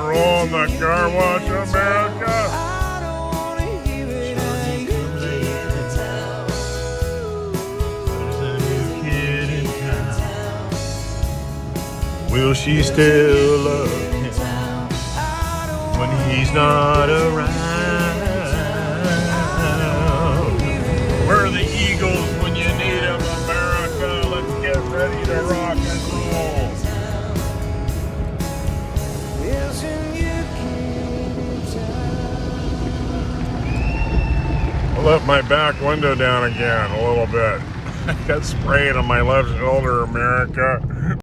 roll in the car wash, America. Will she still love him when he's not around? Where are the Eagles when you need them, America? Let's get ready to rock and roll. I left my back window down again a little bit. I got sprayed on my left shoulder, America.